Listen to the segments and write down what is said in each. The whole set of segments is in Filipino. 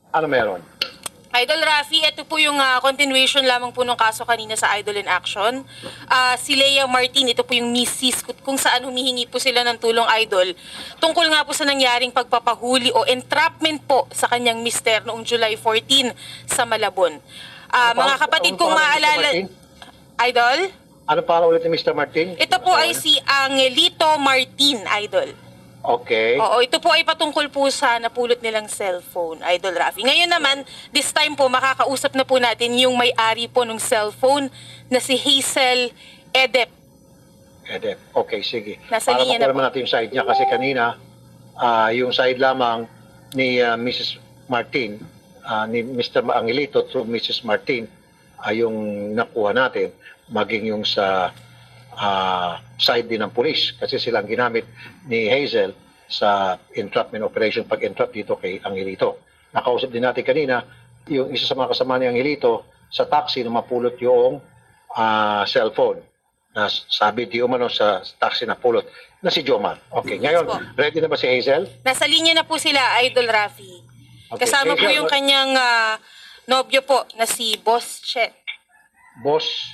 Ano meron? Idol Rafi, ito po yung continuation lamang po ng kaso kanina sa Idol in Action. Si Lea Martin, ito po yung misis kung saan humihingi po sila ng tulong, Idol. Tungkol nga po sa nangyaring pagpapahuli o entrapment po sa kanyang mister noong July 14 sa Malabon. Mga kapatid, kung maalala... Idol? Ano para ulit ni Mr. Martin? Ito po ay si Angelito Martin, Idol. Okay. Oo, ito po ay patungkol po sa napulot nilang cellphone, Idol Rafi. Ngayon naman, this time po, makakausap na po natin yung may-ari po ng cellphone na si Hazel Edep. Edep. Okay, sige. Nasa Para linya na makuha po. natin yung side niya kasi kanina, yung side lamang ni Mrs. Martin, ni Mr. Angelito through Mrs. Martin, yung nakuha natin, maging yung sa side din ng pulis kasi silang ginamit ni Hazel sa entrapment operation pag-entrap dito kay Angelito. Nakausap din natin kanina yung isa sa mga kasama ni Angelito sa taxi na mapulot yung cellphone na sabi di umano sa taxi na pulot na si Jomar. Okay, ngayon, po. ready na ba si Hazel? Nasa linya na po sila, Idol Rafi. Okay, Kasama po Hazel, yung kanyang nobyo po na si Boss Che. Boss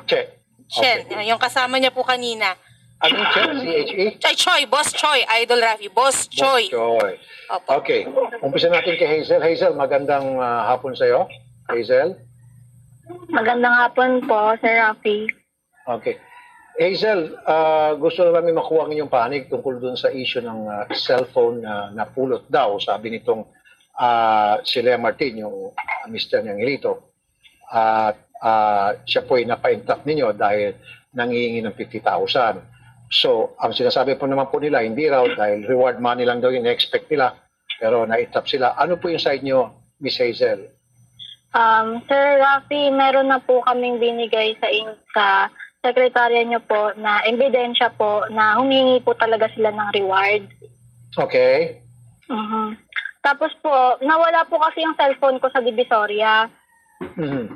Che. Chen, Okay. yung kasama niya po kanina. Anong Che? C-H-E? Choi, Boss Choi, Idol Rafi. Boss Choi. Joy. Opo. Okay. Umpisa natin kay Hazel. Hazel, magandang hapon sa iyo. Hazel. Magandang hapon po, Sir Rafi. Okay. Hazel, gusto na namin makuha ang inyong panig tungkol dun sa issue ng cellphone na napulot daw, sabi nitong si Lea Martin, yung mister niyang Angelito. At siya po ay napa-entrap ninyo dahil nangihingi ng 50,000. So, ang sinasabi po naman po nila, hindi raw dahil reward money lang daw yung expect nila, pero na-entrap sila. Ano po yung side nyo, Miss Hazel? Sir Rafi, meron na po kaming binigay sa sekretarya niyo po na ebidensya po na humingi po talaga sila ng reward. Okay. Mhm. Tapos po, nawala po kasi yung cellphone ko sa Divisoria. Mhm.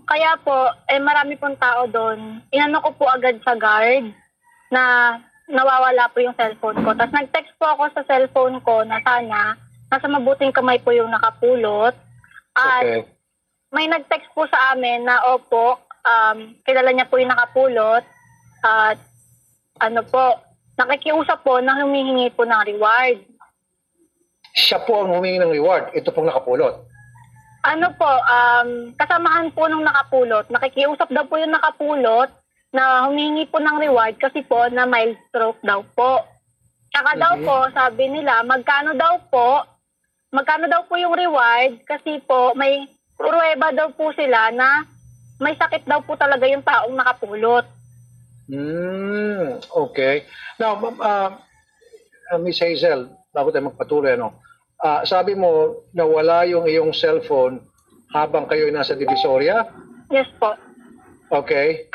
Kaya po, marami pong tao doon. Inano ko po agad sa guard na nawawala po yung cellphone ko. Tapos nag-text po ako sa cellphone ko na sana nasa mabuting kamay po yung nakapulot. At Okay. may nag-text po sa amin na opo, kilala niya po yung nakapulot. At ano po, nakikiusap po na humihingi po ng reward. Siya po ang humingi ng reward. Ito pong nakapulot. Ano po, kasamahan po nung nakapulot. Nakikiusap daw po yung nakapulot na humingi po ng reward kasi po na mild stroke daw po. Tsaka daw po, sabi nila, magkano daw po yung reward kasi po may pruweba daw po sila na may sakit daw po talaga yung taong nakapulot. Okay. Now, Miss Hazel, bago tayo magpatuloy, sabi mo na wala yung iyong cellphone habang kayo ay nasa Divisoria? Yes po. Okay.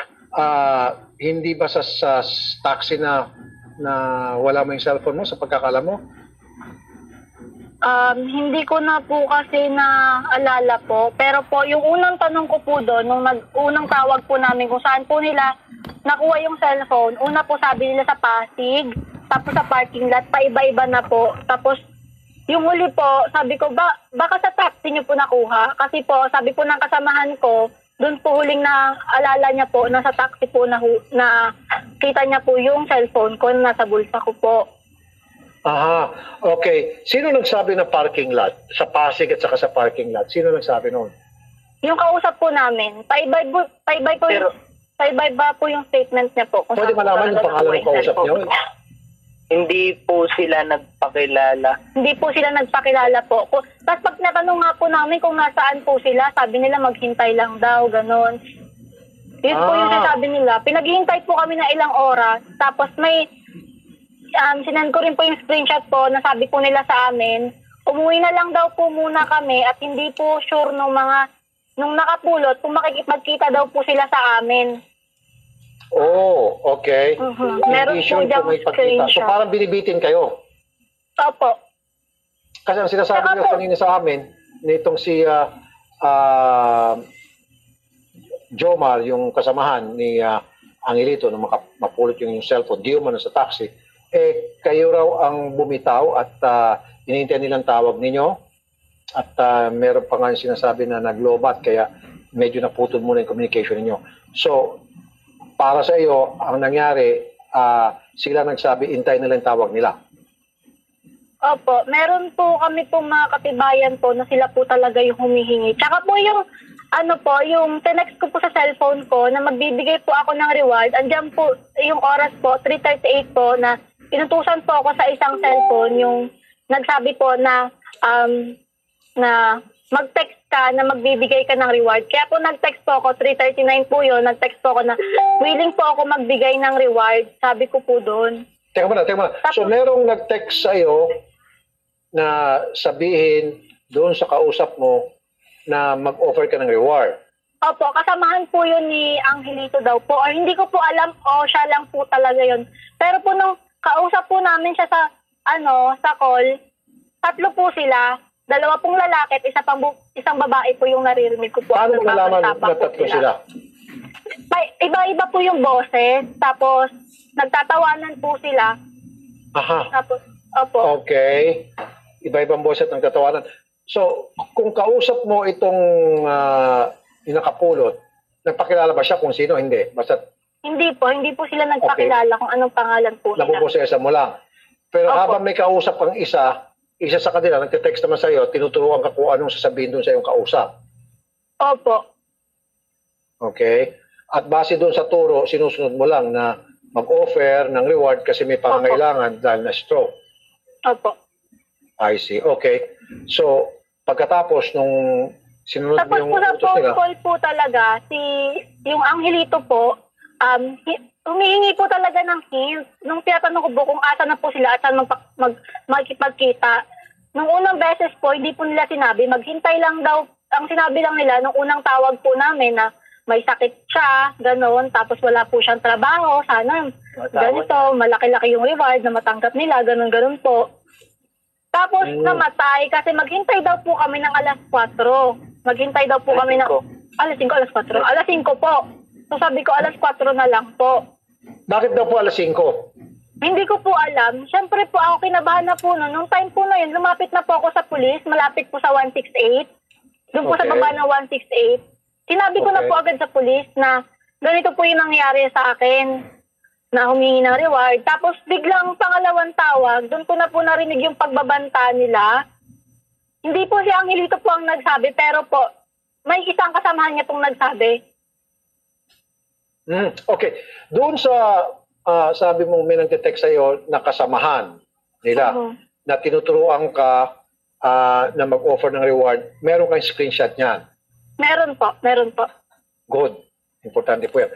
Hindi ba sa taxi na wala mo yung cellphone mo sa pagkakala mo? Hindi ko na po kasi naalala po. Pero po, yung unang tanong ko po doon, nung unang tawag po namin kung saan po nila nakuha yung cellphone, una po sabi nila sa Pasig, tapos sa parking lot, paiba-iba na po. Tapos, yung huli po, sabi ko, baka sa taxi niyo po nakuha. Kasi po, sabi po ng kasamahan ko, doon po huling na alala niya po, nasa taxi po na kita niya po yung cellphone ko, nasa bulsa ko po. Aha, okay. Sino nagsabi na parking lot? Sa Pasig at saka sa parking lot? Sino nagsabi noon? Yung kausap po namin, paiba po yung statement niya po. Pwede malaman yung pangalan ng kausap niyo? Hindi po sila nagpakilala. Hindi po sila nagpakilala po. Tapos pag natanong nga po namin kung nasaan po sila, sabi nila maghintay lang daw, ganon. Yun po yung sabi nila. Pinaghihintay po kami na ilang oras. Tapos may, sinend ko rin po yung screenshot po na sabi po nila sa amin, umuwi na lang daw po muna kami at hindi po sure nung nakapulot kung makikipagkita daw po sila sa amin. Oh, okay. Meron Hindi po sure diyang kung may pagkita. So screenshot. parang binibitin kayo. Opo. Kasi ang sinasabi Saka niyo po- kanina sa amin, nitong si Jomar, yung kasamahan ni Angelito na mapulot yung cellphone, di umano sa taxi, kayo raw ang bumitaw at hinihintay nilang tawag ninyo At meron pa nga yung sinasabi na naglobat kaya medyo naputol muna yung communication ninyo. So, para sa iyo, ang nangyari, sila nagsabi, intay na lang tawag nila. Opo, meron po kami pong mga katibayan po na sila po talaga yung humihingi. Tsaka po yung, yung tinext ko po sa cellphone ko na magbibigay po ako ng reward. Andiyan po yung oras po, 3:38 po, na inutusan po ako sa isang cellphone yung nagsabi po na na mag-text ka na magbibigay ka ng reward. Kaya po nag-text po ako, 3:39 po yun, nag-text po ako na willing po ako magbigay ng reward. Sabi ko po doon. Teka muna. So, merong nag-text sa'yo na sabihin doon sa kausap mo na mag-offer ka ng reward. Opo, kasamahan po yun ni Angelito daw po. Or hindi ko po alam o siya lang po talaga yun. Pero po nung kausap po namin siya sa, sa call, 3 po sila. 2 pong lalaki at isang babae po yung naririnig ko po. Paano malaman na Tapang 3 sila? Iba-iba po yung boses. Tapos, nagtatawanan po sila. Aha. Tapos, opo. Okay. Iba-ibang boses ng tatawanan. So, kung kausap mo itong yung nakapulot, nagpakilala ba siya kung sino? Hindi. Basta Hindi po sila nagpakilala kung anong pangalan po nila. nabubusesa mo lang. Pero Opo. habang may kausap ang isa sa kanila, nagte-text naman sa'yo, tinuturuan ka kung anong sasabihin doon sa iyong kausap. Opo. Okay? At base doon sa turo, sinusunod mo lang na mag-offer ng reward kasi may pangangailangan dahil na stroke. Opo. I see. Okay. So, pagkatapos nung sinunod mo Tapos yung po sa utos phone nila, call po talaga, yung Angelito po, humihingi po talaga ng hint. Nung tinatanong ko po kung asa na po sila at saan magkipagkita. Nung unang beses po, hindi po nila sinabi, maghintay lang daw. Ang sinabi lang nila, nung unang tawag po namin na may sakit siya, gano'n, tapos wala po siyang trabaho, sana ganito, malaki-laki yung reward na matanggap nila, gano'n po. Tapos namatay kasi maghintay daw po kami ng alas 4. Maghintay daw po kami ng alas 5, alas 4. Alas 5 po. So sabi ko alas 4 na lang po. bakit daw po alas 5? Hindi ko po alam. Siyempre po ako kinabahan na po noon. Nung time po na yun, lumapit na po ako sa pulis. Malapit po sa 168. Doon po sa Okay. baba ng 168. Sinabi ko na Okay. po agad sa pulis na ganito po yung nangyari sa akin. Na humingi ng reward. Tapos biglang pangalawang tawag, doon ko na po narinig yung pagbabanta nila. Hindi po si Angelito po ang nagsabi, pero po, may isang kasamahan niya pong nagsabi. Okay. Doon sa sabi mong may nagte-text sa'yo na kasamahan nila Oo. na tinuturuan ka na mag-offer ng reward, meron kang screenshot niyan. Meron po. Good. Importante po yan.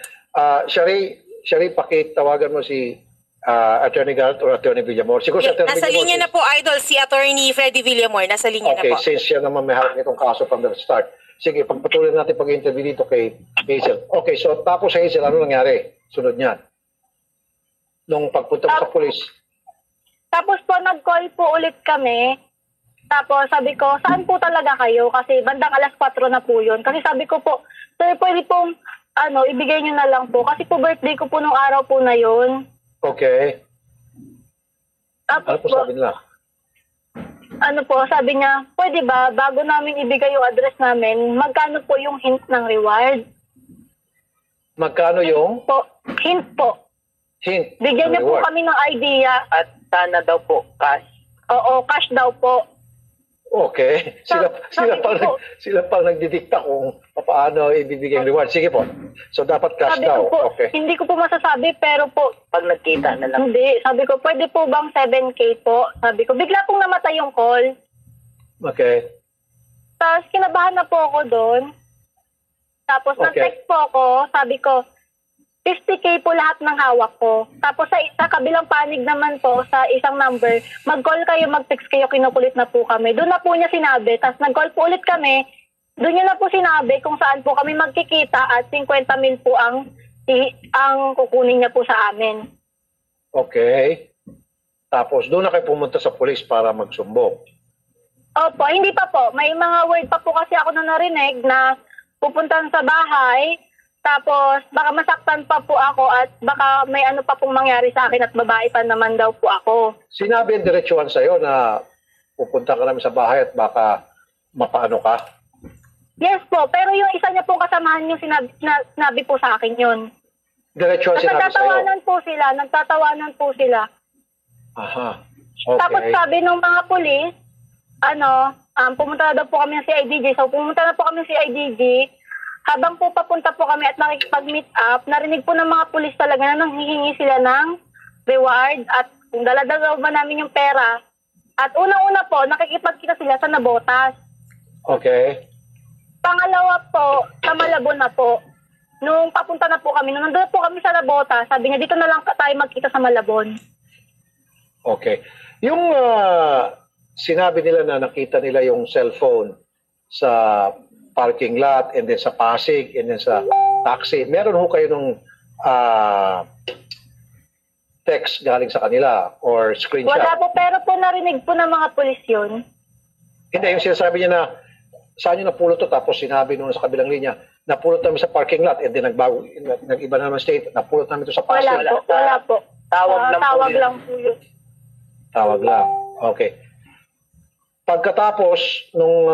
Shari, pakitawagan mo si Attorney Garrett or Attorney Villamor. Siguro si Attorney Nasa Villamor. linya na po, Idol, si Attorney Freddy Villamor. Nasa linya na Okay, po. since siya naman may hawak nitong kaso from the start. Sige, pagpatuloy natin pag-interview dito kay Hazel. Okay, so tapos Hazel, ano nangyari? Sunod niyan. Nung pagpunta mo sa pulis, Tapos po, nag-call po ulit kami. Tapos sabi ko, saan po talaga kayo? Kasi bandang alas 4 na po yun. Kasi sabi ko po, sir, pwede pong ibigay nyo na lang po. Kasi po birthday ko po nung araw po na yun. okay. Ano Tapos po sabi nila? sabi niya, pwede ba, bago namin ibigay yung address namin, magkano po yung hint ng reward? Magkano yung Hint po. hint Bigyan ng niyo po reward? kami ng idea. At sana daw po cash. Oo, cash daw po. Okay. Sila Sabi ko po- sila pang nagdidikta kung paano ibibigay ang reward. Sige po. So dapat cash Sabi daw. ko po, Okay. hindi ko po masasabi, pero po, Pag nagkita na lang. hindi. Sabi ko, pwede po bang 7K po? Sabi ko, bigla pong namatay yung call. Okay. Tapos kinabahan na po ako doon. Tapos Okay. nag-text po ako, sabi ko, 50K po lahat ng hawak ko. Tapos sa kabilang panig naman po, sa isang number, mag-call kayo, mag-text kayo, kinukulit na po kami. Doon na po niya sinabi. Tapos nag-call po ulit kami. Doon niya na po sinabi kung saan po kami magkikita at 50,000 po ang kukunin niya po sa amin. Okay. Tapos doon na kayo pumunta sa pulis para magsumbong. Opo, hindi pa po. May mga word pa po kasi ako na narinig na pupuntahan sa bahay. Tapos, baka masaktan pa po ako at baka may ano pa pong mangyari sa akin at babae pa naman daw po ako. Sinabi ang diretsuhan sa'yo na pupunta ka namin sa bahay at baka mapaano ka? Yes po, pero yung isa niya pong kasamahan yung sinabi po sa akin yun. Diretso ang sinabi sa'yo. Nagtatawanan po sila. Aha. Okay. Tapos sabi ng mga pulis, pumunta na daw po kami ng CIDG. So pumunta na po kami ng CIDG. Habang po papunta po kami at nakikipag-meet up, narinig po ng mga pulis talaga na nanghihingi sila ng reward at kung dala-dala ba namin yung pera. At unang-una po, nakikipagkita sila sa Nabotas. Okay. Pangalawa po, sa Malabon na po. Nung papunta na po kami, nung nandun po kami sa Nabotas, sabi niya, dito na lang tayo magkita sa Malabon. Okay. Yung sinabi nila na nakita nila yung cellphone sa parking lot and then sa Pasig and then sa taxi, meron ho kayo nung text galing sa kanila or screenshot? Wala po, pero po narinig po ng mga pulis yun. Hindi, yung sinasabi niya na saan nyo napulot to, tapos sinabi nung sa kabilang linya, napulot namin sa parking lot and then nag-iba na naman state, napulot namin to sa Pasig. Wala po. Tawag lang po yun. Tawag lang. Okay. Pagkatapos, nung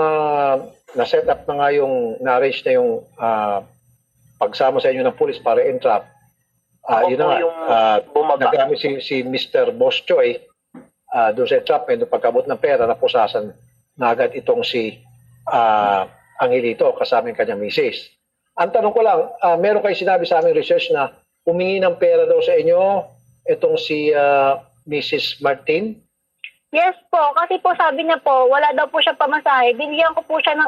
na-set up na nga yung, na-arrange na yung pagsama sa inyo ng police para entrap, yun na nga, nagamit si Mr. Boss Choi doon sa entrapment, nung pagkabot ng pera, napusasan na agad itong si Angelito, kasama yung kanyang misis. Ang tanong ko lang, meron kayo sinabi sa aming research na humingi ng pera daw sa inyo itong si Mrs. Martin? Yes po, kasi po sabi niya po, wala daw po siya pamasahe. Binigyan ko po siya ng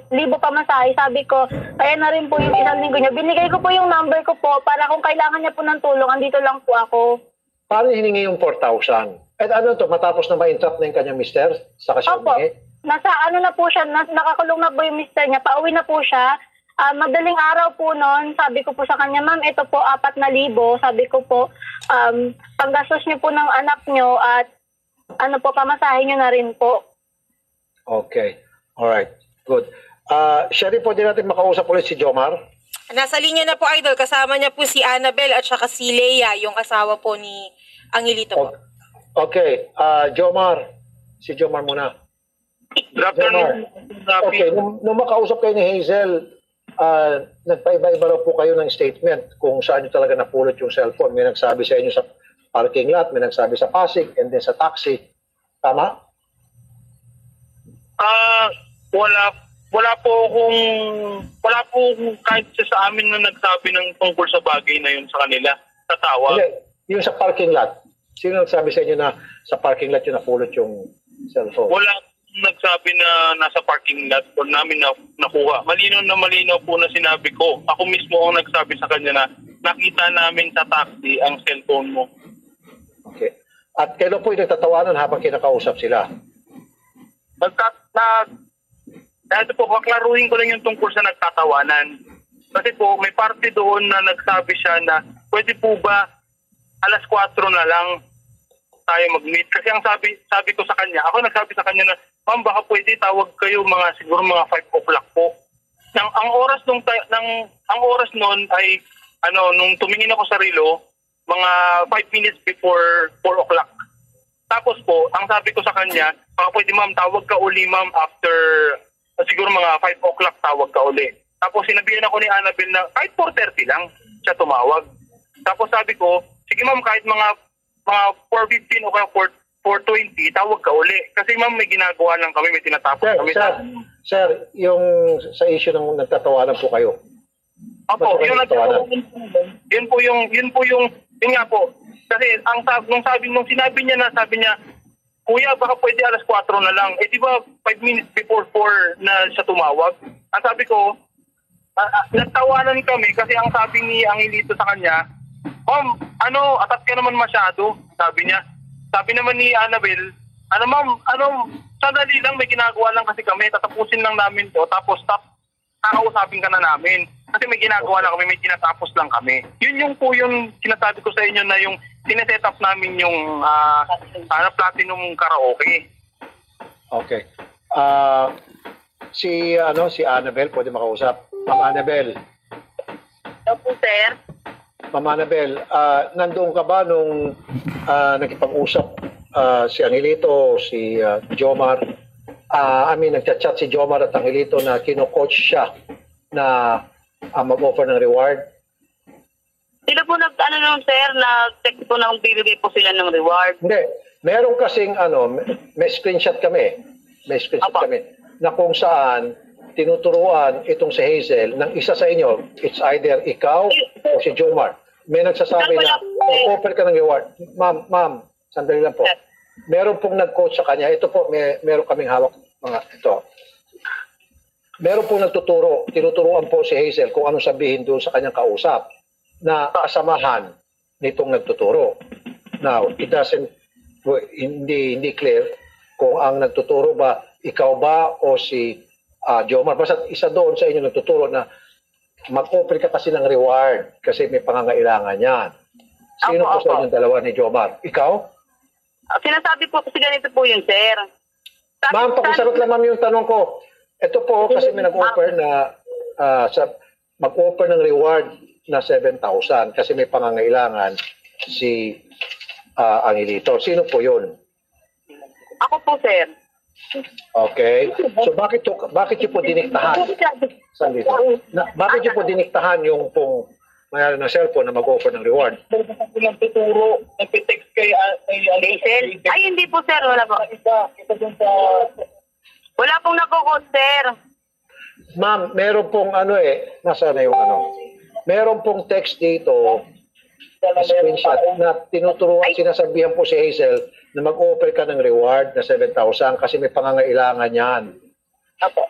4,000 pamasahe. Sabi ko, kaya na rin po yung 1 linggo niya. Binigay ko po yung number ko po para kung kailangan niya po ng tulong, andito lang po ako. Paano hiningi yung 4,000? At ano to, matapos na ma-entrap na yung kanyang mister? Saka siya Opo, humingi? nasa ano na po siya, nakakulong na po yung mister niya. Pauwi na po siya. Madaling araw po noon, sabi ko po sa kanya, ma'am, ito po 4,000. Sabi ko po, panggastos niyo po ng anak niyo at ano po, pamasahin niyo na rin po. Okay. Alright. Good. Siya rin po din natin makausap ulit si Jomar. Nasa linya na po, Idol. Kasama niya po si Annabel at saka si Leia, yung asawa po ni Angelito po. Okay. Jomar. Si Jomar muna. Jomar. Okay. Nung makausap kayo ni Hazel, nagpaiba-iba raw po kayo ng statement kung saan nyo talaga napulot yung cellphone. May nagsabi sa inyo sa parking lot, may nagsabi sa Pasig, and then sa taxi. Tama? Wala po kahit sa amin na nagsabi ng tungkol sa bagay na yun sa kanila, sa tawag. Hindi, yung sa parking lot. Sino nagsabi sa inyo na sa parking lot yung napulot yung cellphone? Wala nagsabi na nasa parking lot po namin nakuha. Malinaw po na sinabi ko. Ako mismo ang nagsabi sa kanya na nakita namin sa taxi ang cellphone mo. Okay. At kailan po yung nagtatawanan habang kinakausap sila? Dahil po, kaklaruhin ko lang yung tungkol sa nagtatawanan. Kasi po, may parte doon na nagsabi siya na pwede po ba 4:00 na lang tayo mag-meet? Kasi ang sabi ko sa kanya, ako nagsabi sa kanya na, ma'am, baka pwede tawag kayo siguro mga 5 o'clock po. Ang oras noon ay nung tumingin ako sa relo, mga 5 minutes before 4 o'clock. Tapos po, ang sabi ko sa kanya, baka pwede ma'am, tawag ka uli ma'am after siguro mga 5 o'clock tawag ka uli. Tapos sinabihan ako ni Annabel na kahit 4:30 lang siya tumawag. Tapos sabi ko, sige ma'am, kahit mga 4:15 o kaya 4:20, tawag ka uli. Kasi ma'am, may ginagawa lang kami, may tinatapos kami. Sir, yung sa issue ng nagtatawanan po kayo. Opo, yun nga po. Kasi nung sinabi niya, kuya, baka pwede 4:00 na lang. Eh di ba 5 minutes before 4 na siya tumawag? Ang sabi ko, nagtawanan kami kasi ang sabi ni Angelito sa kanya, ma'am, atat ka naman masyado, sabi niya. Sabi naman ni Annabel, ma'am, sandali lang, may ginagawa lang kasi kami, tatapusin lang namin to, tapos kakausapin ka na namin. Kasi may ginagawa lang kami, may tinatapos lang kami. Yun po yung sinasabi ko sa inyo na yung sineset up namin yung platinum karaoke. Okay. Si Annabel, pwede makausap. Ma'am Annabel. Opo, sir. Ma'am Annabel, nandoon ka ba nung nakipag-usap si Angelito, si Jomar, nagchat-chat si Jomar at Angelito na kino-coach siya na mag-offer ng reward. Sila po naman sir, nag-text po na bibigay po sila ng reward. Hindi. Meron kasing may screenshot kami. May screenshot Apa. kami na kung saan tinuturuan itong si Hazel ng isa sa inyo. It's either ikaw o si Jomar. May nagsasabi na mag-offer ka ng reward. Ma'am, sandali lang po. Meron pong nag-coach sa kanya. Ito po, meron kaming hawak ito. Meron pong nagtuturo, tinuturuan po si Hazel kung anong sabihin doon sa kanyang kausap na kasamahan nitong nagtuturo. Now, it doesn't, hindi clear kung ang nagtuturo ba, ikaw ba o si Jomar. Basta isa doon sa inyo nagtuturo na mag-offer ka kasi ng reward kasi may pangangailangan yan. Sino po sa inyong dalawa ni Jomar? Ikaw? Sinasabi po kasi ganito po yun, sir. Ma'am, pakisagot lang ma'am yung tanong ko. Ito po kasi may nag-offer na mag-offer ng reward na 7,000 kasi may pangangailangan si Angelito. Sino po yun? Ako po, sir. Okay. So bakit niyo po diniktahan? Sandito. Bakit niyo po diniktahan yung pong mayroon ng cellphone na mag-offer ng reward? Nagtuturo, nagtitext kay Hazel? Ay, hindi po, sir. Wala po. Isa dun sa... Wala pong nag-code, sir. Ma'am, meron pong nasaan na yung meron pong text dito, screenshot, na tinuturuan, sinasabihan po si Hazel na mag-offer ka ng reward na 7,000 kasi may pangangailangan yan. Apo.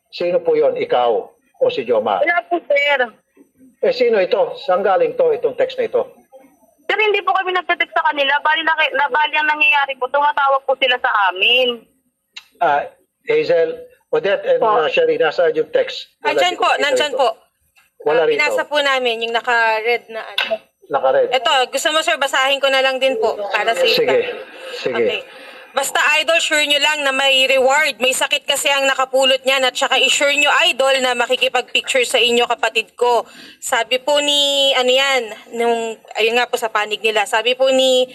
Sino po yon? Ikaw o si Jomar? Wala po, sir. Sino ito? Saan galing to, itong text na ito? Sir, hindi po kami nagtetext sa kanila. Bali ang nangyayari po, tumatawag po sila sa amin. Hazel, Odette and Sherry, nasaan yung text? Nandyan po. Wala rito. Pinasa po namin yung naka-red na Naka-red. Ito, gusto mo sir, basahin ko na lang din po para safe Sige. ka. Sige. Okay. Basta idol, sure nyo lang na may reward. May sakit kasi ang nakapulot niyan at saka i-sure nyo idol na makikipag-picture sa inyo kapatid ko. Sabi po ni, ayun nga po sa panig nila, sabi po ni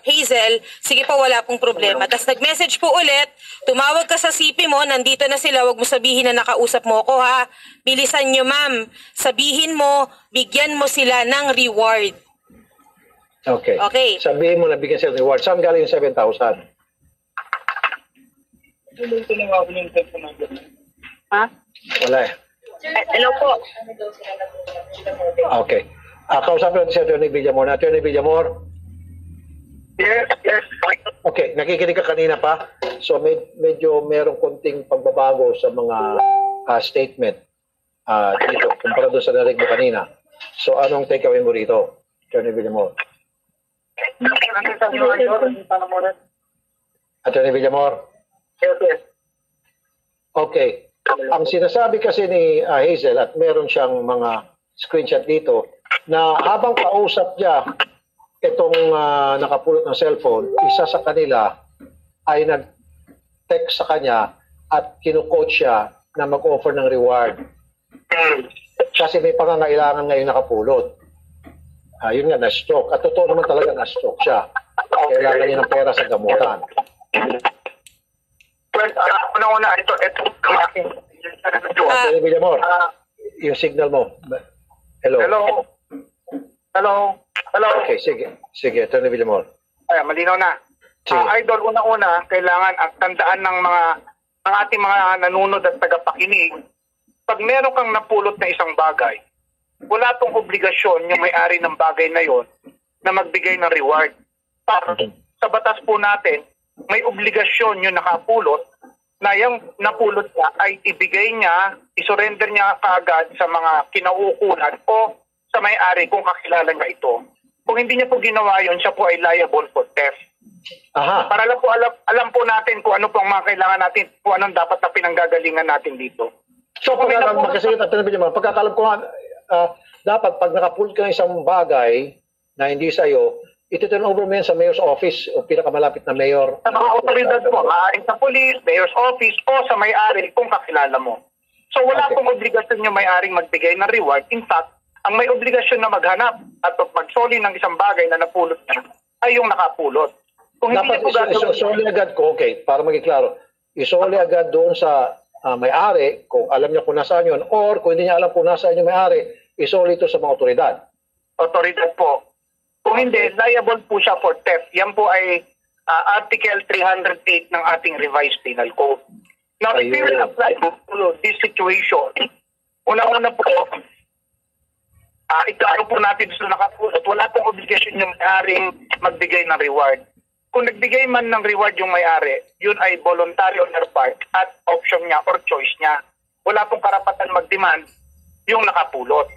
Hazel, sige po wala pong problema. Tapos nag-message po ulit, tumawag ka sa CP mo, nandito na sila, wag mo sabihin na nakausap mo ko ha. Bilisan nyo ma'am, sabihin mo, bigyan mo sila ng reward. Okay. Okay. Sabihin mo na bigyan sila ng reward. Saan galing yung 7,000? Ha? Wala eh. Hello po. Okay. Kausapin natin si Atty. Villamor. Atty. Villamor? Yes. Okay. Nakikinig ka kanina pa. So medyo merong konting pagbabago sa mga statement dito kumpara doon sa narinig mo kanina. So anong takeaway mo rito, Atty. Villamor? Atty. Villamor? Yes. Okay. Ang sinasabi kasi ni Hazel at meron siyang mga screenshot dito na habang kausap niya itong nakapulot ng cellphone, isa sa kanila ay nag-text sa kanya at kinu-coach siya na mag-offer ng reward. Kasi may pangangailangan ngayon nakapulot. Yun nga, na-stroke. At totoo naman talaga na-stroke siya. Kailangan niya ng pera sa gamutan. Well, una-una, ito ang aking... Atty. Villamor, yung signal mo. Hello. Hello. Okay, sige, Atty. Villamor. Ay, malinaw na. Sige. Idol, una-una, kailangan at tandaan ng ating mga nanunod at tagapakinig, pag meron kang napulot na isang bagay, wala tong obligasyon yung may-ari ng bagay na yon na magbigay ng reward. Sa batas po natin, may obligasyon yung nakapulot na yung napulot niya ay ibigay niya, isurrender niya kaagad sa mga kinauukulan o sa may-ari kung kakilala niya ito. Kung hindi niya po ginawa yon, siya po ay liable for theft. Aha. Para lang po alam po natin kung ano po ang mga kailangan natin, kung anong dapat na pinanggagalingan natin dito. So, pagkakalam ko nga, dapat pag nakapulot ka ng isang bagay na hindi sa'yo, ito-turn over mo yan sa mayor's office o pinakamalapit na mayor. Sa mga otoridad mo, maaaring sa police, mayor's office, o sa may-ari kung kakilala mo. So wala pong obligasyon yung may-aring magbigay ng reward. In fact, ang may obligasyon na maghanap at magsoli ng isang bagay na napulot niya ay yung nakapulot. Kung hindi Dapat niya po gagawin agad ko, okay, para maging klaro, isoli agad doon sa may-ari kung alam niya kung nasaan yun, or kung hindi niya alam kung nasaan yung may-ari, isoli ito sa mga otoridad. Otoridad po. Kung hindi, liable po siya for theft. Yan po ay Article 308 ng ating revised penal code. Now, if we will apply to this situation, una-una po, iklaro po natin sa nakapulot, wala pong obligasyon yung may-aring magbigay ng reward. Kung nagbigay man ng reward yung may-ari, yun ay voluntary on their part at option niya or choice niya. Wala pong karapatan mag-demand yung nakapulot.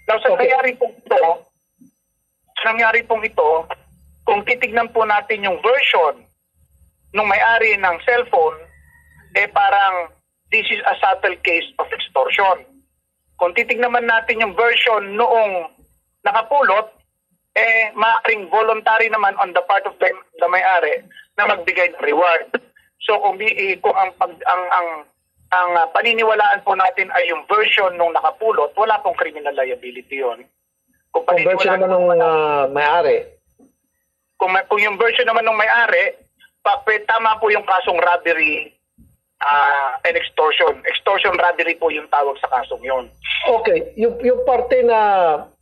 Now, sa nangyari pong ito, kung titignan po natin yung version ng may-ari ng cellphone, parang this is a subtle case of extortion. Kung titignan man natin yung version noong nakapulot, maaaring voluntary naman on the part of the may-ari na magbigay ng reward. So kung ang paniniwalaan po natin ay yung version nung nakapulot, wala pong criminal liability yon. Kung version naman ng may-ari, kung yung version naman ng may-ari, tama po yung kasong robbery and extortion. Extortion robbery po yung tawag sa kasong yon. okay, yung parte na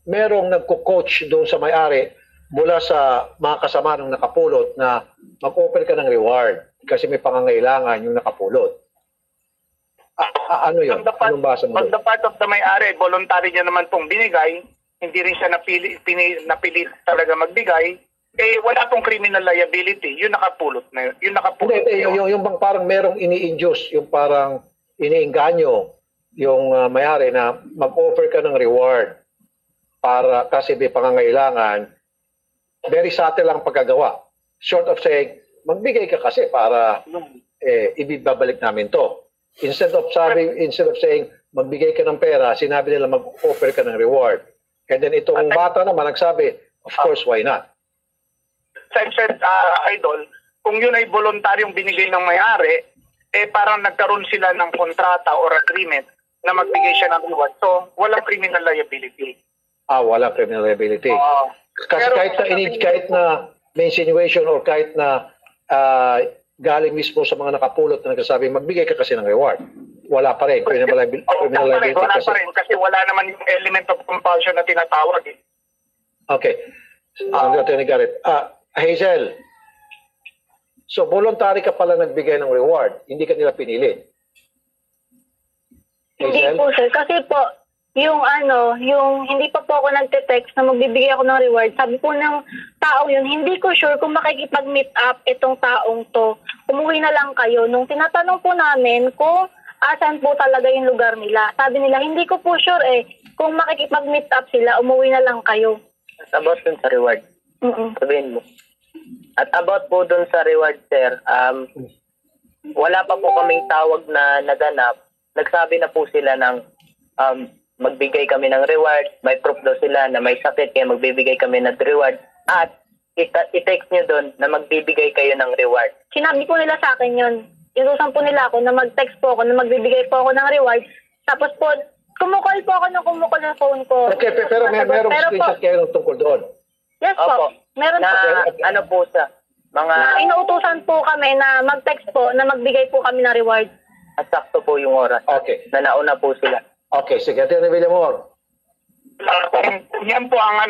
merong nagko-coach doon sa may-ari mula sa mga kasama ng nakapulot na mag-offer ka ng reward kasi may pangangailangan yung nakapulot. Ano yun? Anong basa mo On doon? the part of the may-ari, voluntary niya naman pong binigay, hindi rin siya napili talaga magbigay, wala pong criminal liability. Yung nakapulot na yun. Yung nakapulot Hindi, yung bang parang merong ini-induce, yung parang iniinganyo yung may-ari na mag-offer ka ng reward para kasi may pangangailangan, very subtle lang pagkagawa. Short of saying, magbigay ka kasi para ibibabalik namin to. Instead of saying, magbigay ka ng pera, sinabi nila mag-offer ka ng reward. And then itong bata naman nagsabi, of course, why not? Said Idol, kung yun ay voluntaryong binigay ng may-ari, parang nagkaroon sila ng kontrata or agreement na magbigay siya ng reward. So, walang criminal liability. Walang criminal liability. Kasi Pero, kahit na may insinuation or kahit na galing mismo sa mga nakapulot na nagsasabi, magbigay ka kasi ng reward. Wala pa rin. Criminal liability wala kasi. pa rin kasi wala naman yung element of compulsion na tinatawag. Okay. Attorney Garrett. Hazel, so voluntary ka pala nagbigay ng reward. Hindi ka nila pinili. Hindi Hazel? po sir, kasi po, yung hindi pa po ako nagte-text na magbibigay ako ng reward, sabi po ng tao yun, hindi ko sure kung makikipag-meet up itong taong to. Umuwi na lang kayo. Nung tinatanong po namin kung asan po talaga yung lugar nila, sabi nila, hindi ko po sure kung makikipag-meet up sila, umuwi na lang kayo. About dun sa reward, sabihin mo. At about po dun sa reward, sir, wala pa po kaming tawag na naganap. Nagsabi na po sila ng magbigay kami ng reward, may proof daw sila na may sakit kaya magbibigay kami ng reward, at i-text nyo doon na magbibigay kayo ng reward. Sinabi po nila sa akin yun. Inutusan po nila ako na mag-text po ako, na magbibigay po ako ng reward. Tapos po, kumukol po ako ng phone ko. Okay, pero merong screenshot kayo ng tungkol doon. Yes po. Opo. Meron Na po. ano po sa mga Na inuutusan po kami na mag-text po na magbigay po kami ng reward. sakto po yung oras. Okay. Na nauna po sila. Okay, sige. Attorney Villamor. Kung yan po ang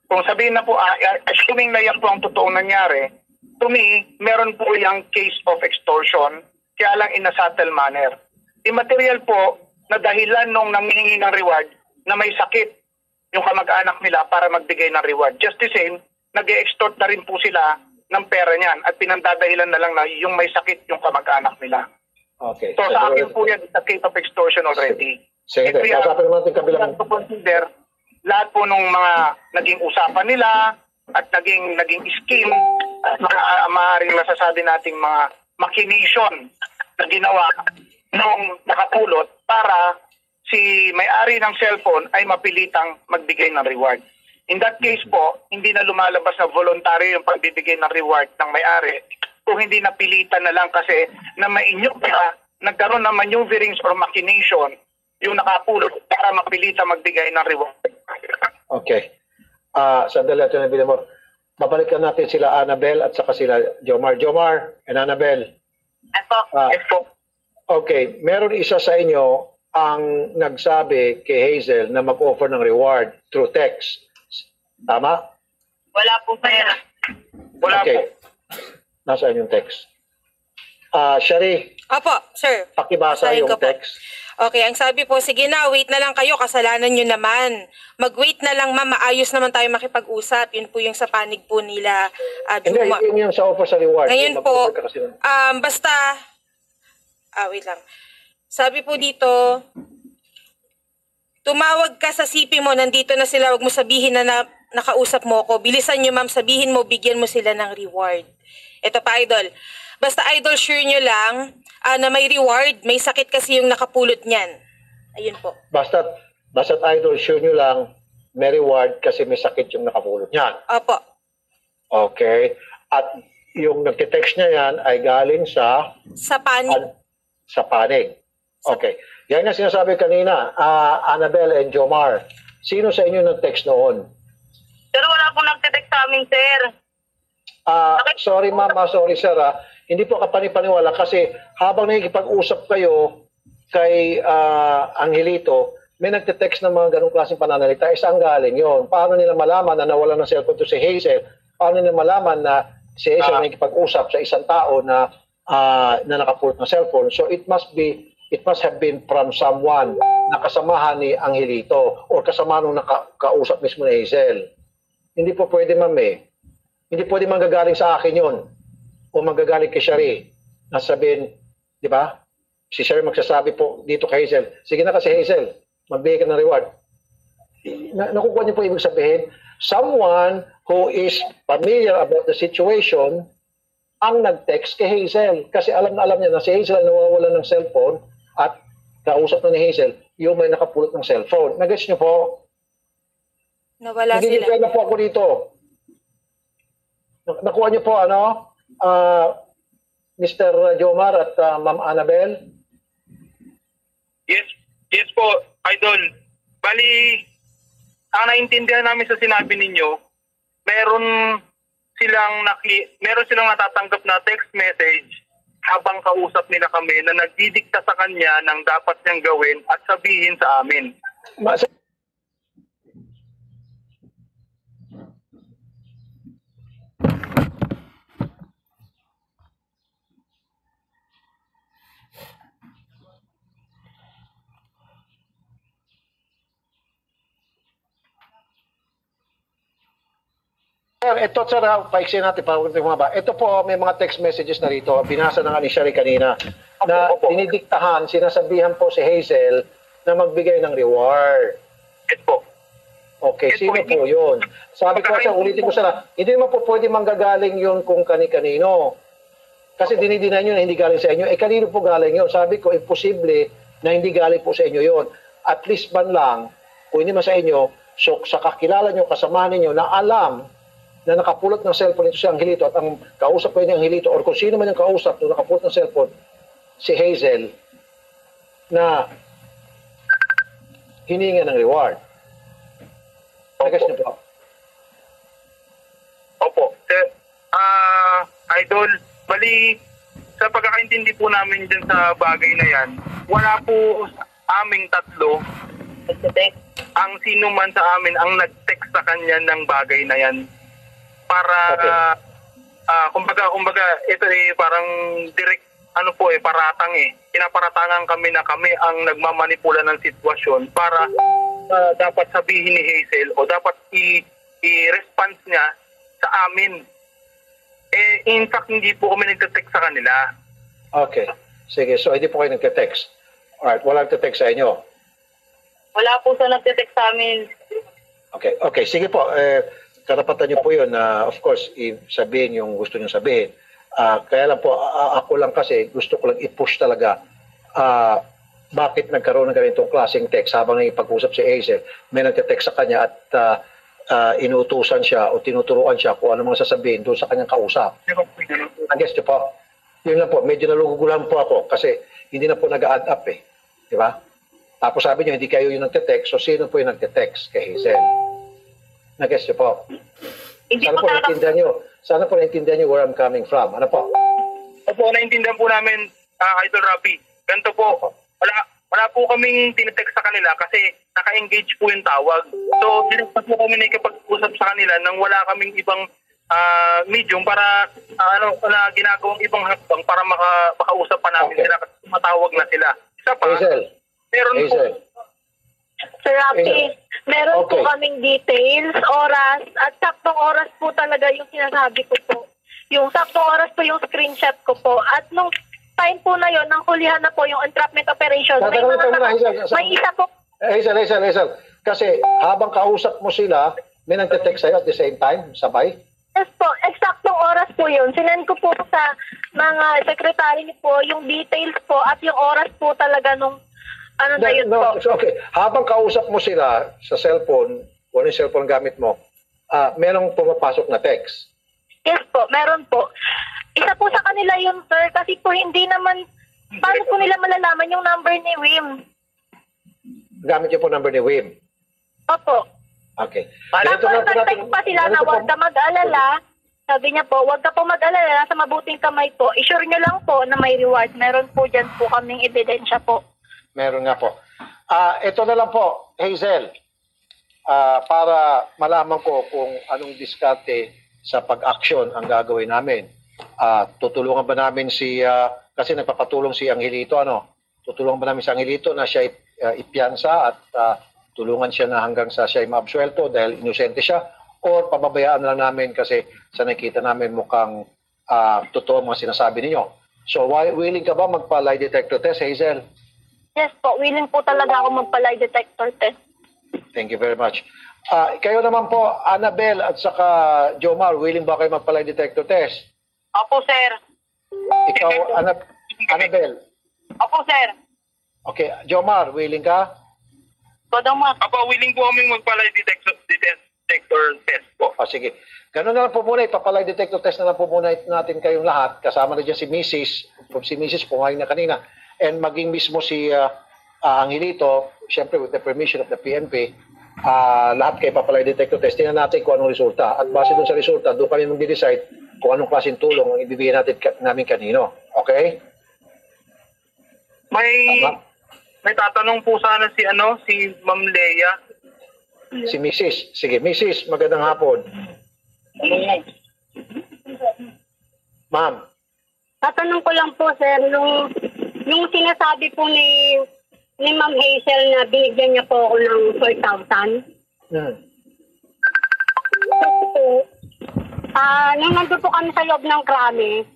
kung sabihin na po, assuming na yan po ang totoong nangyari, to me, meron po yung case of extortion, kaya lang in a subtle manner. Immaterial po na dahilan nung nanghihingi ng reward na may sakit yung kamag-anak nila para magbigay ng reward. Just the same, nag-extort na rin po sila ng pera niyan at pinandadahilan na lang na yung may sakit yung kamag-anak nila. Okay. So sa akin po yan, it's a case of extortion already. Sige, If we are- kausapin naman natin kabilang. to consider lahat po nung mga naging usapan nila at naging scheme at maaaring masasabi nating mga machination na ginawa nung nakapulot para si may-ari ng cellphone ay mapilitang magbigay ng reward. In that case po, hindi na lumalabas na voluntary yung pagbibigay ng reward ng may-ari kung hindi napilitan na lang kasi na nagkaroon ng maneuverings or machination yung nakapulot para mapilita magbigay ng reward. Okay. Sandali, Attorney Villamor. Babalikan natin sila Annabel at saka sila Jomar. Jomar and Annabel. Ito, Ah. yes po. Okay, meron isa sa inyo ang nagsabi kay Hazel na mag-offer ng reward through text. Tama? Wala po, sir. Wala po. Okay. Nasaan yung text? Shari, Opo, sir. pakibasa Basahin yung ko po. text. Okay, ang sabi po, sige na, wait na lang kayo, kasalanan nyo naman. Mag-wait na lang, ma'am, maayos naman tayo makipag-usap. Yun po yung sa panig po nila, Hindi, Juma. yun yung sa offer sa reward. Ngayon Yung po, mag-offer ka kasi ng- basta, wait lang. Sabi po dito, tumawag ka sa CP mo, nandito na sila, wag mo sabihin na nakausap mo ko. Bilisan nyo, ma'am, sabihin mo, bigyan mo sila ng reward. Ito pa, idol. Basta, idol, sure nyo lang na may reward. May sakit kasi yung nakapulot niyan. Ayun po. Basta't idol, sure nyo lang, may reward kasi may sakit yung nakapulot niyan. Opo. Okay. At yung nagtitext niya yan ay galing sa Sa panig. sa panig. Okay. Yan nga sinasabi kanina, Annabel and Jomar. Sino sa inyo nag-text noon? Pero wala po nagtitext sa amin, sir. Sorry mama, sorry sir. Hindi po kapanipaniwala kasi habang nakikipag-usap kayo kay Angelito, may nagte-text ng mga ganong klaseng pananalita. Isang galing yon. Paano nila malaman na nawala ng cellphone to si Hazel? Paano nila malaman na si Hazel nakikipag-usap sa isang tao na nakapulot ng cellphone? So it must have been from someone na kasamahan ni Angelito or kasama nung nakausap mismo ni Hazel. Hindi po pwede, ma'am eh. Hindi pwede manggagaling sa akin yon o manggagaling kay Shari. Nasabihin, di ba? Si Shari magsasabi po dito kay Hazel, sige na kasi Hazel, magbigay ka ng reward. Nakukuha niyo po ibig sabihin, someone who is familiar about the situation ang nag-text kay Hazel. Kasi alam na alam niya na si Hazel ay nawawala ng cellphone at kausap na ni Hazel, yung may nakapulot ng cellphone. Nag-gets niyo po? Nawala Nagiging sila. pwede po ako dito. Nakuha niyo po, Mr. Jomar at Ma'am Annabel? Yes po, Idol. Bali, ang naintindihan namin sa sinabi ninyo, meron silang natatanggap na text message habang kausap nila kami na nagdidikta sa kanya ng dapat niyang gawin at sabihin sa amin. Sir, ito sir, paiksin natin para humaba. Ito po, may mga text messages na rito. Binasa na nga ni Shari kanina na Opo. dinidiktahan, sinasabihan po si Hazel na magbigay ng reward. Yes po. Okay, Yes, sino po, po yun? Sabi ko sa ulitin ko sana, hindi naman po pwede manggagaling yun kung kani-kanino. Kasi dinidinay nyo na hindi galing sa inyo. Kanino po galing yun? Sabi ko, imposible na hindi galing po sa inyo yun. At least man lang, kung hindi man sa inyo, so sa kakilala nyo, kasamahan ninyo, na alam na nakapulot ng cellphone ito si Angelito at ang kausap ko ni Angelito or kung sino man yung kausap na nakapulot ng cellphone, si Hazel, na hininga ng reward. Nagas niyo po. Opo. Sir, Idol, bali, sa pagkakaintindi po namin dyan sa bagay na yan, wala po aming tatlo Nagtitext. ang sino man sa amin ang nag-text sa kanya ng bagay na yan para kumbaga ito parang direct paratang pinaparatangan kami na kami ang nagmamanipula ng sitwasyon para dapat sabihin ni Hazel o dapat i-response niya sa amin. In fact, hindi po kami nagte-text sa kanila. Okay. Sige, so hindi po kayo nagte-text. Alright, walang nagte-text sa inyo. Wala po sa nagtitext sa amin. Okay, sige po. Karapatan niyo po yun na, of course, sabihin yung gusto niyo sabihin. Kaya lang po, ako lang kasi, gusto ko lang i-push talaga bakit nagkaroon ng ganitong klaseng text habang nagpag-usap si Hazel. May nagte-text sa kanya at inuutusan siya o tinuturuan siya kung ano mga sasabihin doon sa kanyang kausap. Guess niyo po. Yun lang po, medyo nalugugulahan po ako kasi hindi na po nag-add up eh. Di ba? Tapos sabi niyo, hindi kayo yung nagte-text, so sino po yung nagte-text kay Hazel? Nag-guess niyo po. Hindi Sana po po naintindihan niyo. Sana po naintindihan niyo where I'm coming from. Ano po? Opo, naintindihan po namin, Idol Rafi. Ganito po, wala po kaming tinetext sa kanila kasi naka-engage po yung tawag. So, direct po kami nakikipag-usap sa kanila nang wala kaming ibang medium para na ginagawang ibang hakbang para makausap pa namin sila kasi matawag na sila. Isa pa, Hazel, meron po, Hazel. Sir Rafi, meron po Okay. kaming details, oras, at saktong oras po talaga yung sinasabi ko po. Yung saktong oras po yung screenshot ko po. At nung time po na yon, nang hulihan na po yung entrapment operation, may Tatanungin mga mo na, Hazel. may isa po. Hazel. Kasi habang kausap mo sila, may nagte-text sa'yo at the same time, sabay? Yes po, eksaktong oras po yun. Sinend ko po sa mga secretary niyo po yung details po at yung oras po talaga nung na yun po. Okay. Habang kausap mo sila sa cellphone, kung ano yung cellphone gamit mo, merong pumapasok na text. Yes po, meron po. Isa po sa kanila yun, sir, kasi po hindi naman, paano po nila malalaman yung number ni Wim? Gamit niyo po number ni Wim. Opo. Okay. Tapos nag-text pa sila na huwag ka mag-alala. Sabi niya po, huwag ka po mag-alala, nasa mabuting kamay po. I-sure niyo lang po na may reward. Meron po dyan po kaming ebidensya po. Meron nga po. Ito na lang po, Hazel. Para malaman ko kung anong diskarte sa pag-action ang gagawin namin. Tutulungan ba namin kasi nagpapatulong si Angelito, tutulungan ba namin si Angelito na siya ipiyansa at tulungan siya na hanggang sa siya ay maabsuelto dahil inosente siya, or pababayaan lang namin kasi sa nakita namin mukhang totoo mga sinasabi ninyo. So, willing ka ba magpa-lie detector test, Hazel? Yes po, willing po talaga ako magpa-lie detector test. Thank you very much. Kayo naman po, Annabel at saka Jomar, willing ba kayo magpa-lie detector test? Opo, sir. Ikaw, Annabel. Opo, sir. Okay, Jomar, willing ka? Apo, willing po kaming magpa-lie detector test po. Sige. Ganun na lang po muna, ipapalay detector test na lang po muna natin kayong lahat. Kasama na dyan si Mrs. Pumayag na kanina. And maging mismo si Angelito, syempre with the permission of the PNP, lahat kayo papalay detector test. Tingnan natin kung anong resulta. At base dun sa resulta, doon kami mag-decide kung anong klaseng tulong ang ibibigay namin kanino. Okay? May tatanong po sana si Ma'am Leia. Si Mrs. Sige, Mrs. Magandang hapon. Ma'am. Tatanong ko lang po, sir, yung sinasabi po ni Ma'am Hazel na binigyan niya po ako ng 4,000. Nung nandun po kami sa loob ng krami,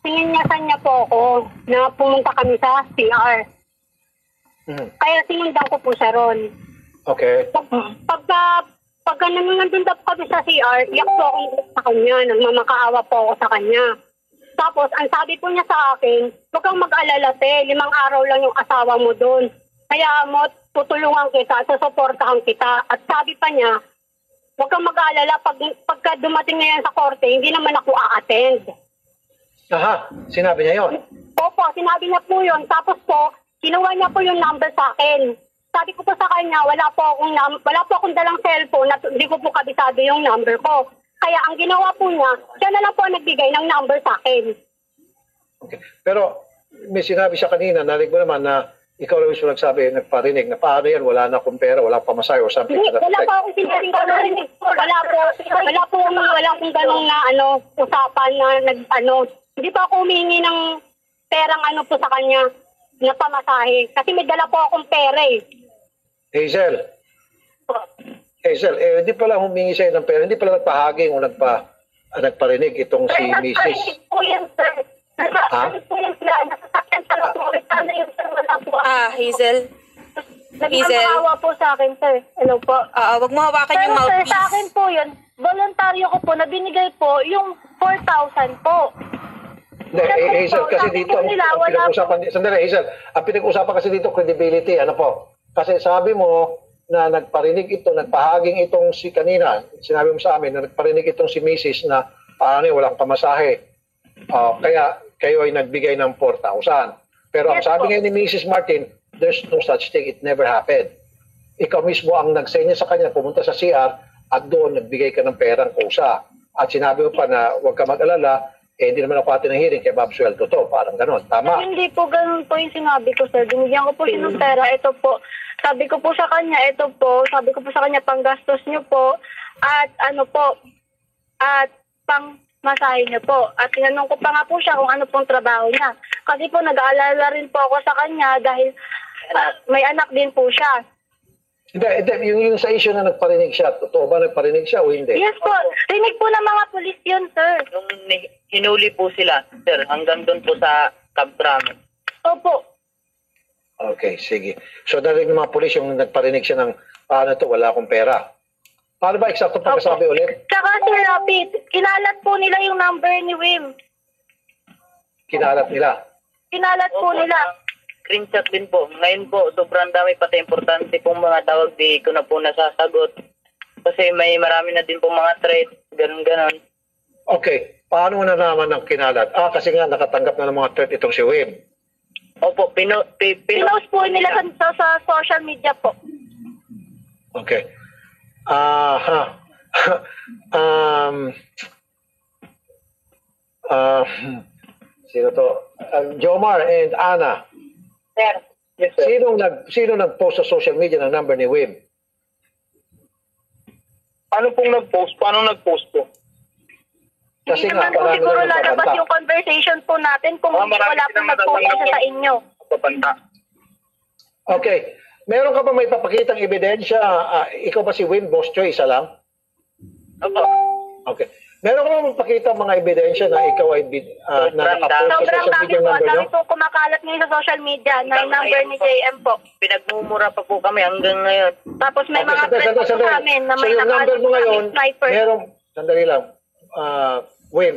sininyasan niya po ako na pumunta kami sa CR. Kaya sinundan ko po siya ron. Okay. Pagka nandun po kami sa CR, iyak po ako sa kanya, nagmamakaawa po ako sa kanya. Tapos, ang sabi po niya sa akin, huwag kang mag-alala, 5 araw lang yung asawa mo doon. Kaya mo, tutulungan kita, susuportahan kita. At sabi pa niya, huwag kang mag-alala, pagka dumating na yan sa korte, hindi naman ako a-attend. Aha, sinabi niya yon. Opo, sinabi niya po yun. Tapos po, kinuha niya po yung number sa akin. Sabi ko po sa kanya, wala po akong dalang cellphone, at hindi ko po kabisado yung number ko. Kaya ang ginawa po niya, siya na lang po nagbigay ng number sa akin. Okay. Pero may sinabi siya kanina, narinig mo naman na ikaw lang mismo nagsabi, nagparinig na paano yan, wala na akong pera, wala pa masayo or something. Hindi, wala po akong sinasing narinig. Wala pong ganong na usapan na hindi pa ako humingi ng perang po sa kanya na pamasahe. Kasi may dala po akong pera eh. Hazel, hindi pala humingi sa'yo ng pera, hindi pala nagpahaging o nagparinig itong si Mrs. Po yan, sir. Hazel? Nagmamaawa po sa akin, sir. Hello po. Wag mo hawakan Pero yung sir, mouthpiece. sa akin po yun, voluntaryo ko po na binigay po yung 4,000 po. Hazel, kasi dito, ang pinag-usapan, sandali, Hazel, ang pinag-usapan kasi dito, credibility, Kasi sabi mo, na nagparinig nagpahaging itong si kanina, sinabi mo sa amin na nagparinig itong si Mrs. na walang pamasahe. Kaya kayo ay nagbigay ng 4,000. Pero ang sabi ngayon ni Mrs. Martin, there's no such thing, it never happened. Ikaw mismo ang nagsenya sa kanya, pumunta sa CR at doon nagbigay ka ng perang kusa. At sinabi mo pa na huwag ka mag-alala, eh hindi naman ako ate ng hearing kaya babsuelto to. Parang ganon. Tama? Hindi po ganun po yung sinabi ko, sir. Binigyan ko po siya ng pera. Ito po, sabi ko po sa kanya, sabi ko po sa kanya, panggastos niyo po, at ano po, at pang masahe niyo po. At tinanong ko pa nga po siya kung ano pong trabaho niya. Kasi po nag-aalala rin po ako sa kanya dahil may anak din po siya. Hindi, yung sa issue na nagparinig siya, totoo ba nagparinig siya o hindi? Yes po, rinig po ng mga pulis yun, sir. Nung hinuli po sila, sir, hanggang doon po sa Cabrame. Opo. Okay, sige. So dahil ng mga pulis yung nagparinig siya ng paano to, wala akong pera. Paano ba eksakto pagkasabi ulit? Tsaka, Sir Rapid, kinalat po nila yung number ni Wim. Kinalat nila. Kinalat po nila. Screenshot din po. Ngayon po, sobrang dami pati importante pong mga tawag, di ko na po nasasagot. Kasi may marami na din po mga threat, ganun-ganon. Okay, paano mo nalaman ng kinalat? Kasi nga nakatanggap na ng mga threat itong si Wim. Opo, Pinost po nila sa social media po. Okay. Sino to? Jomar and Ana. Sir. Yes, sir. Sino nag-post sa social media ng number ni Wim? Ano pong nag-post? Paano nag-post po? Kasi Hindi nga, naman po marami siguro na lalabas nagpapanta. yung conversation po natin kung hindi marami wala din pong naman nag-post natatanggap sa inyo. Papanta. Okay. Meron ka ba may papakitang ebidensya? Ikaw ba si Wim Boschoi, isa lang? Opo. Okay. Meron ka ba magpakita mga ebidensya na ikaw ay na nakapost sa Sobrang social dami media po. number Ang nyo? dami po kumakalat ngayon sa social media na yung number ni JM po. Pinagmumura pa po kami hanggang ngayon. Tapos may mga threat po sa amin na So may yung number mo ngayon, sniper. meron, sandali lang, Wim,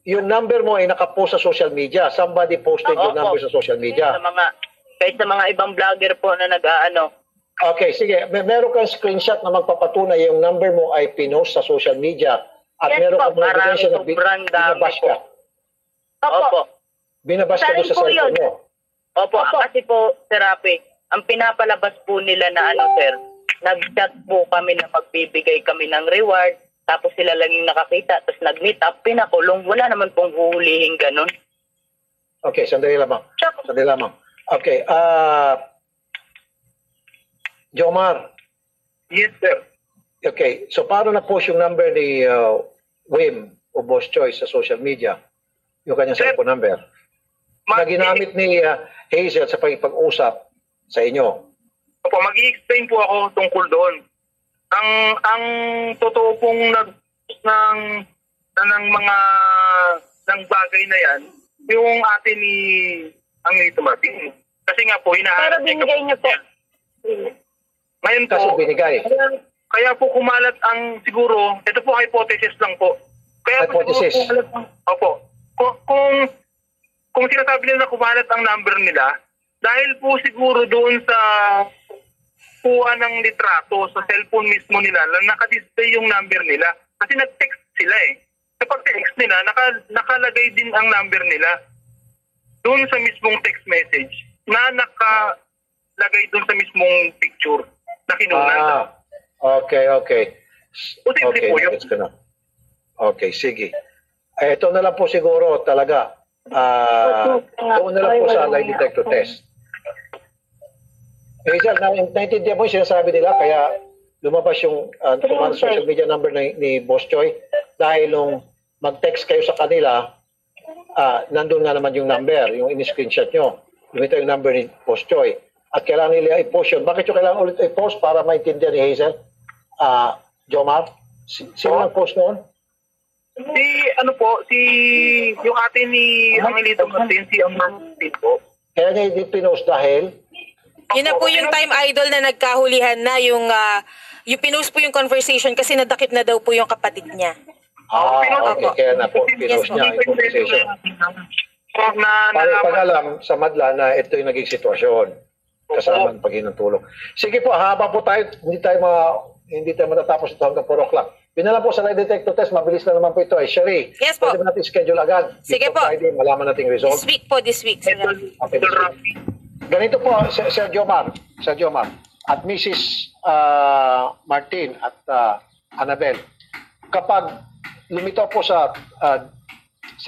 yung number mo ay nakapost sa social media. Somebody posted your Opo. number sa social media. Kahit sa mga ibang vlogger po na nag-aano. Okay, sige. Meron kang screenshot na magpapatunay yung number mo ay pinost sa social media at Yes meron po. kang mga Marami, ebidensya na sobrang dami binabash ka. Opo. Opo. Binabash ka doon sa Isa rin po cellphone yun. mo. Opo. Kasi po, therapy, ang pinapalabas po nila na sir, nag-chat po kami na magbibigay kami ng reward, tapos sila lang yung nakakita, tapos nag-meet up, pinakulong, wala naman pong huhulihin ganun. Okay, sandali lamang. Sandali lamang. Okay, Jomar. Yes, sir. Okay, so paano na-post yung number ni Wim o Boss Choice sa social media? Yung kanyang Sir, cellphone number. Na ginamit ni Hazel sa pag-usap sa inyo. Opo, mag-i-explain po ako tungkol doon. Ang totoo pong ng mga ng bagay na yan, yung ate ni Angelito Martin. Kasi nga po, Pero hinahanap binigay niyo po. Ngayon po, Kaso binigay. kaya po kumalat ang siguro, ito po hypothesis lang po. Kaya po Hypothesis. siguro kumalat opo. Kung sinasabi nila na kumalat ang number nila, dahil po siguro doon sa kuha ng litrato sa cellphone mismo nila, nakadisplay yung number nila. Kasi nag-text sila eh. Sa pag-text nila, nakalagay din ang number nila doon sa mismong text message na nakalagay doon sa mismong picture na kinunan. Okay. Posible Okay, po yun. gets ko na. Okay, sige. Ito na lang po siguro talaga. Doon na lang po sa lie detector test. Hazel, naintindihan mo yung sinasabi nila kaya lumabas yung social media number ni Boss Choi dahil nung mag-text kayo sa kanila, nandun nga naman yung number, yung in-screenshot nyo. Ito yung number ni Boss Choi. At kailangan nila i-post yun. Bakit yung kailangan ulit i-post para maintindihan ni Hazel? Jomar? Sino ang post noon? Yung ate ni Angelito Martin, si Amber Martin po. Kaya niya hindi pinost dahil Yun na po yung time idol na nagkahulihan na yung pinost po yung conversation kasi nadakip na daw po yung kapatid niya. okay. Kaya na po pinost Yes, niya yung conversation. Para pag-alam sa madla na ito yung naging sitwasyon kasama ng paghinang-tulong. Sige po, haba po tayo. Hindi tayo matatapos ito hanggang 4 o'clock. Pinala po sa lie detector test, mabilis na naman po ito. Sherry, Yes po. pwede ba natin schedule agad? Sige po. Friday, malaman natin yung result. This week. Sir Rafi. Okay. Ganito po, Sir Jomar at Mrs. Martin at Annabel, kapag lumitaw po sa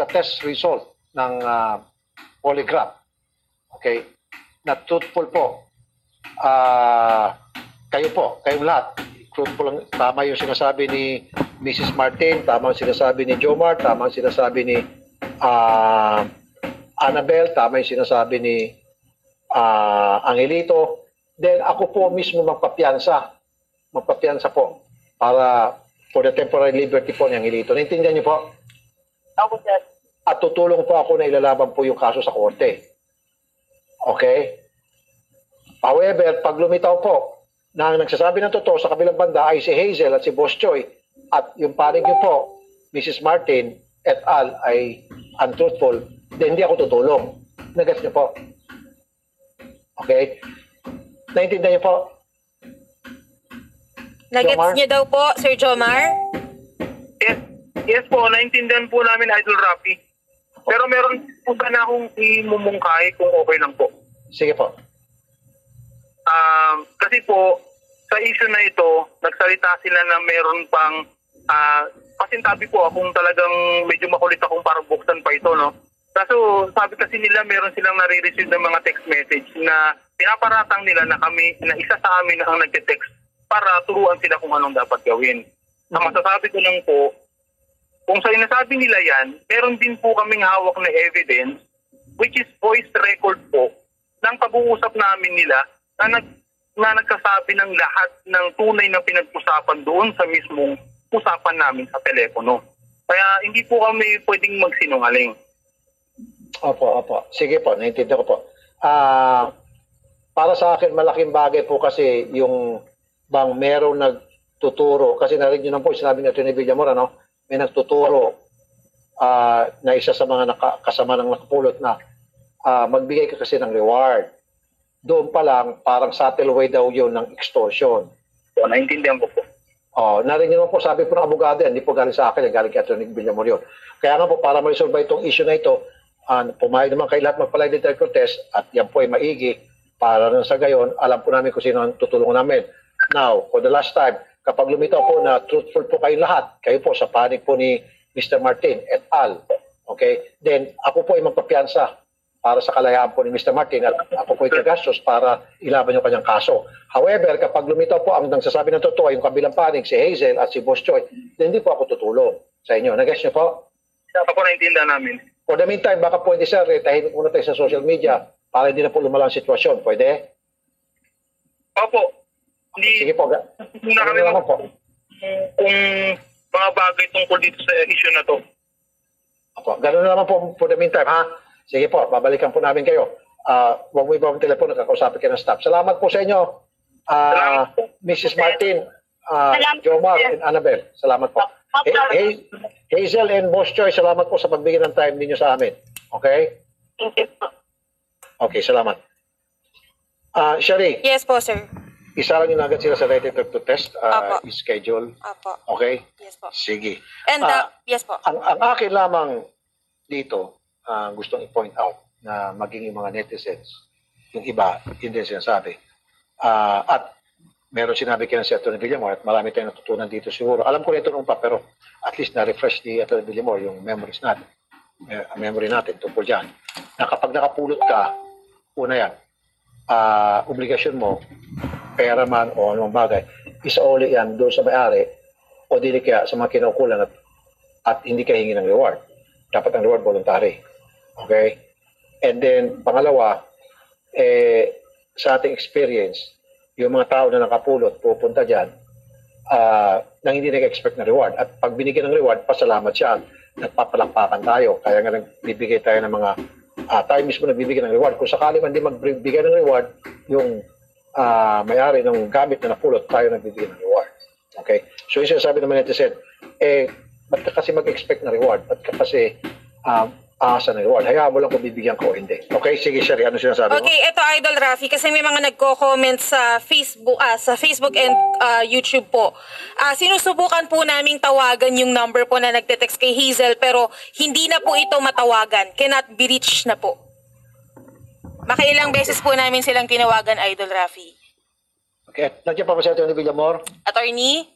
sa test result ng polygraph, okay, na truthful po, kayong lahat, truthful lang, tama yung sinasabi ni Mrs. Martin, tama ang sinasabi ni Jomar, tama ang sinasabi ni Annabel, tama yung sinasabi ni Angelito, then ako po mismo magpapiansa po para for the temporary liberty po ni Angelito. Naintindihan niyo po? Ako, sir. At tutulong po ako na ilalaban po yung kaso sa korte. Okay? However, pag lumitaw po na ang nagsasabi ng totoo sa kabilang banda ay si Hazel at si Boss Choi at yung panig niyo po, Mrs. Martin et al. Ay untruthful, then hindi ako tutulong. Nagets niyo po? Okay? Naintindihan niyo po? Nagets Jomar? niyo daw po, Sir Jomar? Yes po, naintindihan po namin, Idol Rafi. Pero meron po ba na akong imumungkahi kung okay lang po? Sige po. Kasi po, sa issue na ito, nagsalita sila na meron pang, pasintabi po akong talagang medyo makulit akong parang buksan pa ito, no? Kaso sabi kasi nila meron silang nare-receive ng mga text message na pinaparatang nila na kami, na isa sa amin ang nagte-text para turuan sila kung anong dapat gawin. Ang masasabi ko lang po, kung sa inasabi nila yan, meron din po kaming hawak na evidence, which is voice record po, ng pag-uusap namin nila na nagsasabi ng lahat ng tunay na pinag-usapan doon sa mismong usapan namin sa telepono. Kaya hindi po kami pwedeng magsinungaling. Opo. Sige po, naintindihan ko po. Para sa akin, malaking bagay po kasi yung bang merong nagtuturo, kasi narinig nyo na po, sinabi ni Atty. Villamor, may nagtuturo na isa sa mga kasama ng nakapulot na magbigay ka kasi ng reward. Doon pa lang, parang subtle way daw yun ng extortion. So, naintindihan ko po. Narinig nyo po, sabi po ng abogado, hindi po galing sa akin, galing kay Atty. Villamor yun. Kaya nga po, para ma-resolve itong issue na ito, pumayag naman kayo lahat magpalay detector test at yan po ay maigi para na sa gayon, alam po namin kung sino ang tutulungan namin. Now, for the last time, kapag lumitaw po na truthful po kayo lahat, kayo po sa panig po ni Mr. Martin et al. Okay? Then, ako po ay magpapiansa para sa kalayaan po ni Mr. Martin at ako po ay gagastos para ilaban yung kanyang kaso. However, kapag lumitaw po ang nagsasabi ng totoo yung kabilang panig, si Hazel at si Boss Choi, then hindi po ako tutulong sa inyo. Nag-guess niyo po? Ako naintindihan namin. For the meantime, baka pwede sir, tahimik muna tayo sa social media para hindi na po lumala ang sitwasyon. Pwede? Opo. Sige po. Hindi na kami naman po. kung mga bagay tungkol dito sa issue na to. Opo. Ganun na naman po for the meantime, ha? Sige po, babalikan po namin kayo. Huwag mo ibang telepono, kakausapin kayo ng staff. Salamat po sa inyo, Salamat po. Mrs. Martin, Salamat po, Jomar, sir. and Annabel. Salamat po. Hazel and Boss Choi, salamat po sa pagbigay ng time ninyo sa amin. Okay? Thank you po. Okay, salamat. Shari, Yes po, sir. isa lang yung agad sila sa detector to test, Apo. schedule. Apo. Okay? Yes po. Sige. And, yes po. Ang akin lamang dito, gustong i-point out na maging yung mga netizens, yung iba, hindi sinasabi. At meron sinabi kayo si Atty. Villamor at marami tayong natutunan dito siguro. Alam ko na ito nung pa, pero at least na-refresh ni Atty. Villamor yung memory natin tungkol dyan. Na kapag nakapulot ka, una yan, obligasyon mo, pera man o anong bagay, isauli yan doon sa may-ari o dili kaya sa mga kinaukulan at hindi ka hingi ng reward. Dapat ang reward voluntary. Okay? And then, pangalawa, sa ating experience, yung mga tao na nakapulot, pupunta dyan, nang hindi nag-expect na reward. At pag binigyan ng reward, pasalamat siya. Nagpapalakpakan tayo. Kaya nga nagbibigay tayo ng mga, tayo mismo nagbibigay ng reward. Kung sakali man di magbigay ng reward, yung may-ari ng gamit na napulot, tayo nagbibigay ng reward. Okay? So yung sinasabi ng mga netizen, ba't ka kasi mag-expect na reward? Ba't ka kasi aasa ng reward? Hayaan mo lang kung bibigyan ko o hindi. Okay? Sige, Sherry, ano sinasabi mo? Okay, ito Idol Rafi kasi may mga nagko-comment sa Facebook and YouTube po. Sinusubukan po naming tawagan yung number po na nagte-text kay Hazel pero hindi na po ito matawagan. Cannot be reached na po. Makailang beses po namin silang tinawagan, Idol Rafi. Okay. Nandiyan pa ba si Atty. Villamor? Attorney?